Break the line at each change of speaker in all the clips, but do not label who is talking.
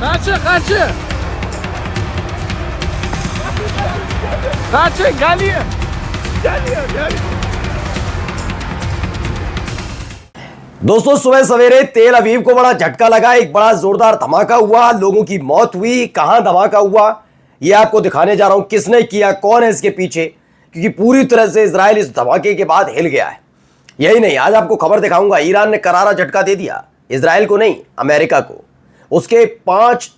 Kaçın kaçın. Kaçın geliyor. Geliyor.
दोस्तों सुबह सवेरे तेल अवीव को बड़ा झटका लगा। एक बड़ा जोरदार धमाका हुआ, लोगों की मौत हुई। कहां धमाका हुआ ये आपको दिखाने जा रहा हूं, किसने किया, कौन है इसके पीछे, क्योंकि पूरी तरह से इजराइल इस धमाके के बाद हिल गया है। यही नहीं, आज आपको खबर दिखाऊंगा, ईरान ने करारा झटका दे दिया, इजराइल को नहीं अमेरिका को। उसके 5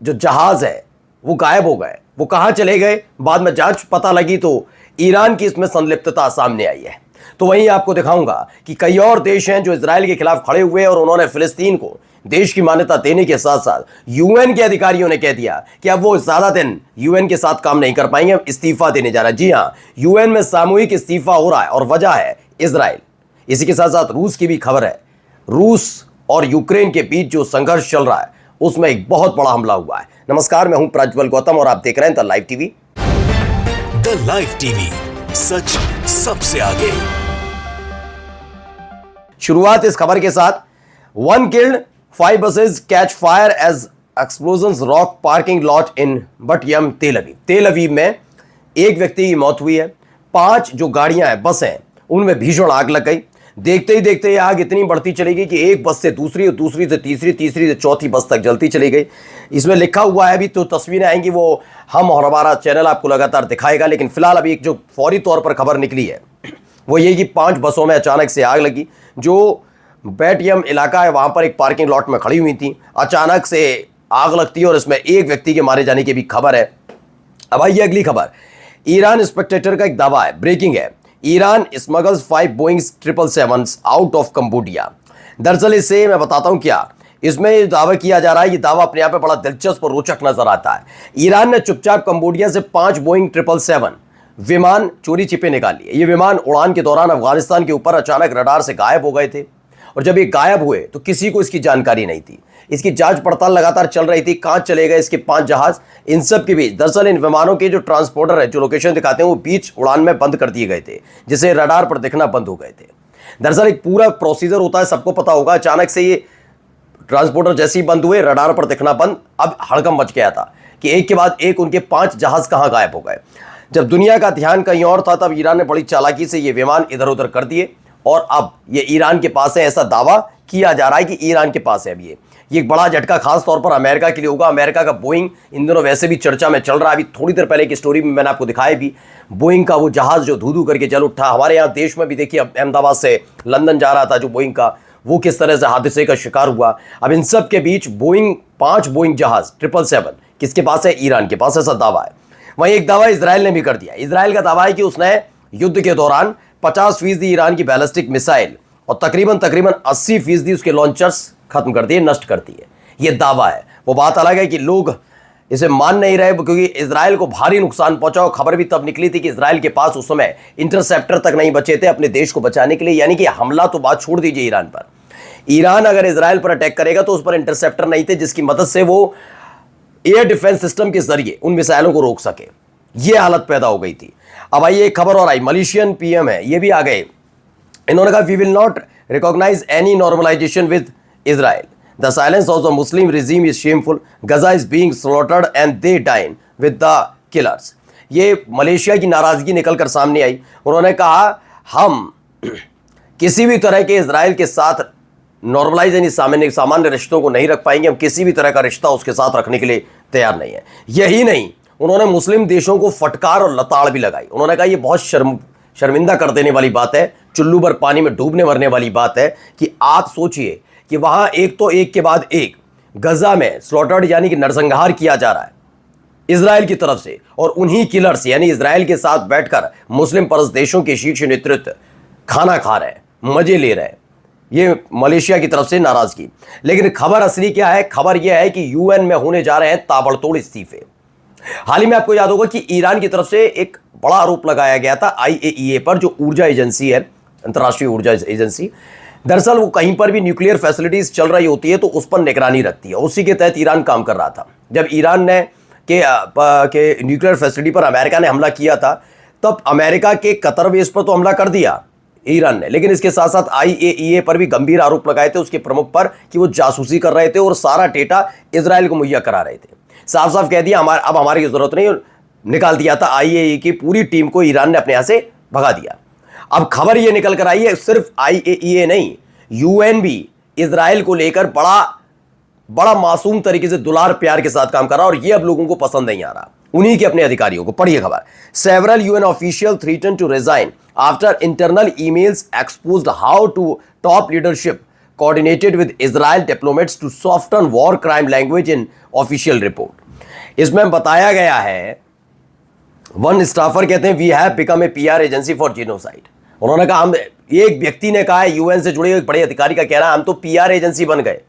जो जहाज है वो गायब हो गए। वो कहां चले गए, बाद में जांच पता लगी तो ईरान की इसमें संलिप्तता सामने आई है। तो वहीं आपको दिखाऊंगा कि कई और देश हैं जो इजराइल के खिलाफ खड़े हुए और उन्होंने फिलिस्तीन को देश की मान्यता देने के साथ साथ यूएन के अधिकारियों ने कह दिया कि अब वो ज्यादा दिन यूएन के साथ काम नहीं कर पाएंगे, इस्तीफा देने जा रहा है। जी हां, यूएन में सामूहिक इस्तीफा हो रहा है और वजह है इजराइल। इसी के साथ साथ रूस की भी खबर है। रूस और यूक्रेन के बीच जो संघर्ष चल रहा है उसमें एक बहुत बड़ा हमला हुआ है। नमस्कार, मैं हूं प्रज्वल गौतम और आप देख रहे हैं the live TV.
The live TV, सच सबसे आगे।
शुरुआत इस खबर के साथ, 1 killed, 5 buses catch fire as explosions rock parking lot in Bat Yam, तेल अवीव। तेल अवीव में एक व्यक्ति की मौत हुई है। 5 जो गाड़ियां हैं, बस हैं, उनमें भीषण आग लग गई। देखते ही देखते ये आग इतनी बढ़ती चली गई कि एक बस से दूसरी और दूसरी से तीसरी, तीसरी से चौथी बस तक जलती चली गई। इसमें लिखा हुआ है, अभी तो तस्वीरें आएंगी, वो हम और हमारा चैनल आपको लगातार दिखाएगा, लेकिन फिलहाल अभी एक जो फौरी तौर पर खबर निकली है वो ये कि 5 बसों में अचानक से आग लगी। जो बैटयम इलाका है वहां पर एक पार्किंग लॉट में खड़ी हुई थी, अचानक से आग लगती है और इसमें एक व्यक्ति के मारे जाने की भी खबर है। अब आइए अगली खबर। ईरान स्पेक्टेटर का एक दावा है, ब्रेकिंग है, Iran smuggles 5 Boeing 777 out of Cambodia. दरअसल इससे मैं बताता हूं क्या इसमें दावा किया जा रहा है। ये दावा अपने आप में बड़ा दिलचस्प और रोचक नजर आता है। ईरान ने चुपचाप कंबोडिया से 5 बोइंग 777 विमान चोरी छिपे निकाल लिए। ये विमान उड़ान के दौरान अफगानिस्तान के ऊपर अचानक रडार से गायब हो गए थे और जब ये गायब हुए तो किसी को इसकी जानकारी नहीं थी। इसकी जांच पड़ताल लगातार चल रही थी, कहां चले गए इसके 5 जहाज। इन सब के बीच दरअसल इन विमानों के जो ट्रांसपोर्टर है, जो लोकेशन दिखाते हैं, वो बीच उड़ान में बंद कर दिए गए थे, जिससे रडार पर दिखना बंद हो गए थे। दरअसल एक पूरा प्रोसीजर होता है, सबको पता होगा। अचानक से ये ट्रांसपोर्टर जैसे ही बंद हुए, रडार पर दिखना बंद। अब हड़कंप मच गया था कि एक के बाद एक उनके 5 जहाज कहां गायब हो गए। जब दुनिया का ध्यान कहीं और था तब ईरान ने बड़ी चालाकी से ये विमान इधर उधर कर दिए और अब ये ईरान के पास है, ऐसा दावा किया जा रहा है कि ईरान के पास है। अब ये एक बड़ा झटका खास तौर पर अमेरिका के लिए होगा। अमेरिका का बोइंग इन दिनों वैसे भी चर्चा में चल रहा है। अभी थोड़ी देर पहले की स्टोरी में मैंने आपको दिखाया भी, बोइंग का वो जहाज जो धू धू करके जल उठा। हमारे यहाँ देश में भी देखिए, अहमदाबाद से लंदन जा रहा था जो बोइंग का, वो किस तरह से हादसे का शिकार हुआ। अब इन सब के बीच 5 बोइंग जहाज 777 किसके पास है? ईरान के पास, ऐसा दावा है। वहीं एक दावा इजराइल ने भी कर दिया। इजराइल का दावा है कि उसने युद्ध के दौरान 50% ईरान की बैलिस्टिक मिसाइल और तकरीबन 80% उसके लॉन्चर्स खत्म कर दिए, नष्ट कर दिए। ये दावा है। वो बात अलग है कि लोग इसे मान नहीं रहे, क्योंकि इजराइल को भारी नुकसान पहुंचा। और खबर भी तब निकली थी कि इजराइल के पास उस समय इंटरसेप्टर तक नहीं बचे थे अपने देश को बचाने के लिए। यानी कि हमला तो बात छोड़ दीजिए ईरान पर, ईरान अगर इजराइल पर अटैक करेगा तो उस पर इंटरसेप्टर नहीं थे जिसकी मदद से वो एयर डिफेंस सिस्टम के जरिए उन मिसाइलों को रोक सके। यह हालत पैदा हो गई थी। अब आइए एक खबर और आई, मलेशियन पीएम है, ये भी आ गए। इन्होंने कहा, we will not recognize any normalization with Israel, the silence of the Muslim regime is shameful, Gaza is being slaughtered and they dine with the killers. ये मलेशिया की नाराजगी निकलकर सामने आई। उन्होंने कहा, हम किसी भी तरह के इजराइल के साथ नॉर्मलाइज यानी सामान्य रिश्तों को नहीं रख पाएंगे। हम किसी भी तरह का रिश्ता उसके साथ रखने के लिए तैयार नहीं है। यही नहीं, उन्होंने मुस्लिम देशों को फटकार और लताड़ भी लगाई। उन्होंने कहा, यह बहुत शर्मिंदा कर देने वाली बात है, चुल्लू भर पानी में डूबने मरने वाली बात है कि आप सोचिए कि वहां एक तो एक के बाद एक गजा में स्लॉटर्ड यानी कि नरसंहार किया जा रहा है इजराइल की तरफ से, और उन्हीं किलर्स यानी इजराइल के साथ बैठकर मुस्लिम परस्त देशों के शीर्ष नेतृत्व खाना खा रहे हैं, मजे ले रहे हैं। ये मलेशिया की तरफ से नाराजगी। लेकिन खबर असली क्या है? खबर यह है कि यूएन में होने जा रहे हैं ताबड़तोड़ इस्तीफे। हाल ही में आपको याद होगा कि ईरान की तरफ से एक बड़ा आरोप लगाया गया था आईएईए पर, जो ऊर्जा एजेंसी है, अंतर्राष्ट्रीय ऊर्जा एजेंसी। दरअसल वो कहीं पर भी न्यूक्लियर फैसिलिटीज चल रही होती है तो उस पर निगरानी रखती है। उसी के तहत ईरान काम कर रहा था। जब ईरान ने के न्यूक्लियर फैसिलिटी पर अमेरिका ने हमला किया था, तब अमेरिका के कतर बेस पर तो हमला कर दिया ईरान ने। लेकिन इसके साथ साथ IAEA पर भी गंभीर आरोप लगाए थे उसके प्रमुख पर कि वो जासूसी कर रहे थे और सारा डेटा इजराइल को मुहैया करा रहे थे। साफ साफ कह दिया अब हमारी जरूरत नहीं, निकाल दिया था IAEA की पूरी टीम को ईरान ने अपने यहां से भगा दिया। अब खबर ये निकल कर आई है सिर्फ IAEA नहीं, UN भी इजराइल को लेकर बड़ा मासूम तरीके से दुलार प्यार के साथ काम कर रहा और ये अब लोगों को पसंद नहीं आ रहा, उन्हीं के अपने अधिकारियों को। पढ़िए खबर। Several UN official threaten to resign after internal emails exposed how to top leadership coordinated with Israel diplomats to soften war crime language in official report. इसमें बताया गया है, वन स्टाफर कहते हैं we have become a PR agency for genocide. उन्होंने कहा, हम, एक व्यक्ति ने कहा है, UN से जुड़े एक बड़े अधिकारी का कहना है, हम तो PR एजेंसी बन गए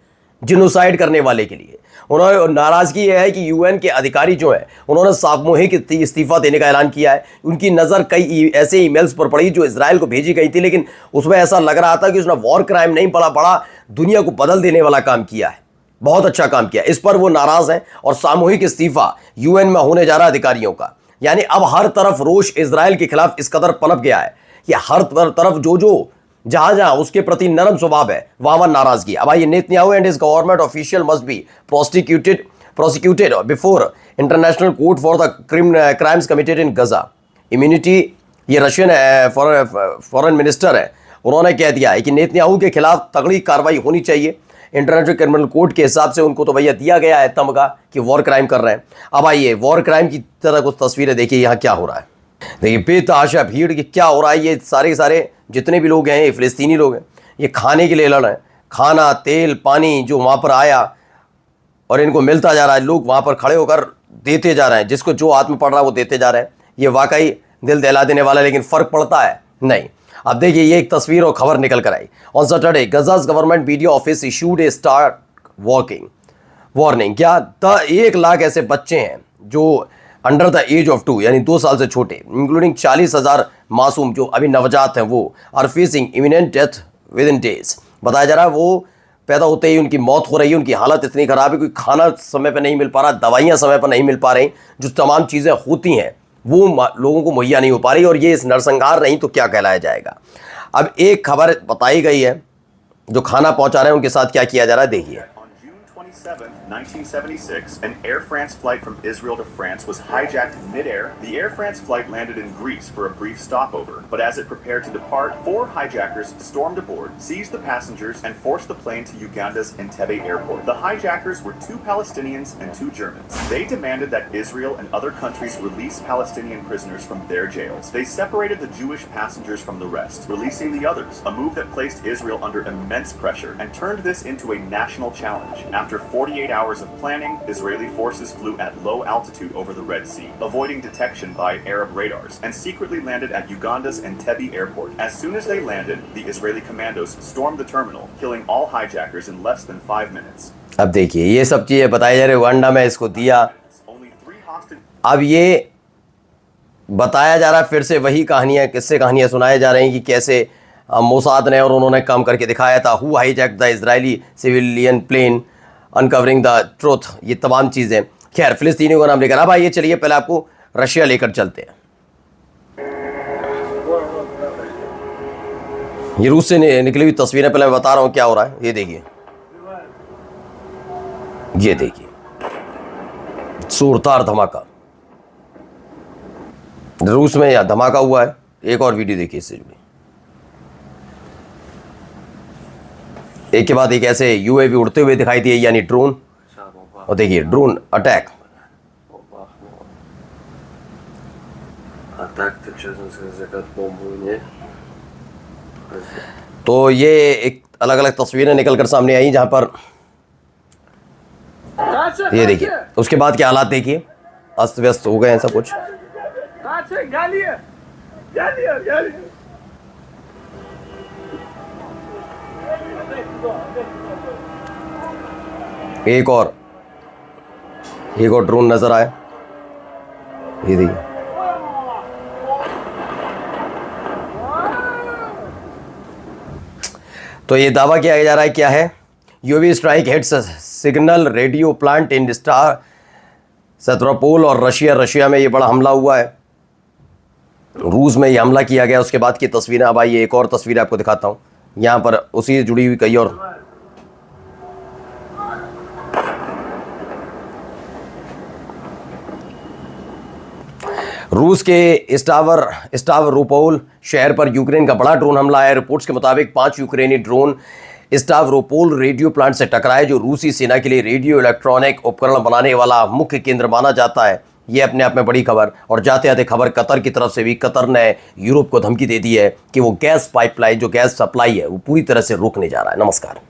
जिनोसाइड करने वाले के लिए। उन्होंने नाराजगी यह है कि UN के अधिकारी जो है उन्होंने सामूहिक इस्तीफा देने का ऐलान किया है। उनकी नज़र कई ऐसे ईमेल्स पर पड़ी जो इजराइल को भेजी गई थी, लेकिन उसमें ऐसा लग रहा था कि उसने वॉर क्राइम नहीं, बड़ा दुनिया को बदल देने वाला काम किया है, बहुत अच्छा काम किया। इस पर वो नाराज हैं और सामूहिक इस्तीफा UN में होने जा रहा अधिकारियों का। यानी अब हर तरफ रोष इजराइल के खिलाफ इस कदर पनप गया है कि हर तरफ जो जहां उसके प्रति नरम स्वभाव है वहां नाराजगी। अब आइए, Netanyahu and his government official must be prosecuted before international court for the crimes committed in Gaza. Immunity, ये रशियन फॉरेन मिनिस्टर है, उन्होंने कह दिया है कि नेतन्याहू के खिलाफ तगड़ी कार्रवाई होनी चाहिए। इंटरनेशनल क्रिमिनल कोर्ट के हिसाब से उनको तो भैया दिया गया है तमगा कि वॉर क्राइम कर रहे हैं। अब आइए, वॉर क्राइम की तरह कुछ तस्वीरें देखिए यहाँ क्या हो रहा है। देखिए बेतहाशा भीड़ की क्या हो रहा है। ये सारे के सारे जितने भी लोग हैं, ये फिलिस्तीनी लोग हैं, ये खाने के लिए लड़ रहे हैं। खाना, तेल, पानी जो वहाँ पर आया और इनको मिलता जा रहा है, लोग वहाँ पर खड़े होकर देते जा रहे हैं, जिसको जो हाथ में पड़ रहा है वो देते जा रहे हैं। ये वाकई दिल दहला देने वाला है, लेकिन फ़र्क पड़ता है नहीं। अब देखिए, ये एक तस्वीर और खबर निकल कर आई। On Saturday Gaza's government media office issued a stark warning. क्या 1 लाख ऐसे बच्चे हैं जो अंडर द एज ऑफ 2 यानी 2 साल से छोटे, इंक्लूडिंग 40,000 मासूम जो अभी नवजात हैं, वो are facing imminent death within days. बताया जा रहा है वो पैदा होते ही उनकी मौत हो रही है। उनकी हालत इतनी खराब है कि खाना समय पर नहीं मिल पा रहा, दवाइयाँ समय पर नहीं मिल पा रही, जो तमाम चीज़ें होती हैं वो लोगों को मुहैया नहीं हो पा रही। और ये इस नरसंहार नहीं तो क्या कहलाया जाएगा। अब एक खबर बताई गई है, जो खाना पहुँचा रहे हैं उनके साथ क्या किया जा रहा है, देखिए।
1976, an Air France flight from Israel to France was hijacked mid-air. The Air France flight landed in Greece for a brief stopover, but as it prepared to depart, 4 hijackers stormed aboard, seized the passengers, and forced the plane to Uganda's Entebbe airport. The hijackers were 2 Palestinians and 2 Germans. They demanded that Israel and other countries release Palestinian prisoners from their jails. They separated the Jewish passengers from the rest, releasing the others, a move that placed Israel under immense pressure and turned this into a national challenge. After 48 hours of planning, Israeli forces flew at low altitude over the Red Sea, avoiding detection by Arab radars, and secretly landed at Uganda's Entebbe airport. As soon as they landed, the Israeli commandos stormed the terminal, killing all hijackers in less than 5 minutes.
अब देखिए, ये सब चीज़ें बताई जा रही, Uganda में इसको दिया। अब ये बताया जा रहा है, फिर से वही कहानियाँ, किस्से कहानियाँ सुनाए जा रही हैं कि कैसे मोसाद ने और उन्होंने काम करके दिखाया था। Who hijacked the Israeli civilian plane, uncovering the truth, ये तमाम चीज़ें। खैर, फिलिस्तीनियों का नाम लेकर अब आइए, चलिए पहले आपको रशिया लेकर चलते हैं। ये रूस से निकली हुई तस्वीरें पहले मैं बता रहा हूँ क्या हो रहा है। ये देखिए, ये देखिए, जोरदार धमाका रूस में, या धमाका हुआ है। एक और वीडियो देखिए इससे जुड़ी, एक के बाद एक ऐसे UAV उड़ते हुए दिखाई दिए, यानी ड्रोन। और देखिए, ड्रोन अटैक। तो ये एक अलग अलग तस्वीरें निकल कर सामने आई जहां पर ये देखिए, उसके बाद के हालात देखिए, अस्त व्यस्त हो गए हैं सब कुछ। एक और ड्रोन नजर आया, ये देखिए। तो ये दावा किया जा रहा है, क्या है, UAV strike hits signal radio plant in star Sevastopol और रशिया में ये बड़ा हमला हुआ है। रूस में ये हमला किया गया, उसके बाद की तस्वीरें। अब आइए एक और तस्वीर आपको दिखाता हूँ, यहाँ पर उसी से जुड़ी हुई कई और। रूस के स्टावरोपोल शहर पर यूक्रेन का बड़ा ड्रोन हमला है। रिपोर्ट्स के मुताबिक 5 यूक्रेनी ड्रोन स्टावरोपोल रेडियो प्लांट से टकराए, जो रूसी सेना के लिए रेडियो इलेक्ट्रॉनिक उपकरण बनाने वाला मुख्य केंद्र माना जाता है। ये अपने आप में बड़ी खबर। और जाते जाते खबर कतर की तरफ से भी। कतर ने यूरोप को धमकी दे दी है कि वो गैस पाइपलाइन, जो गैस सप्लाई है, वो पूरी तरह से रुकने जा रहा है। नमस्कार।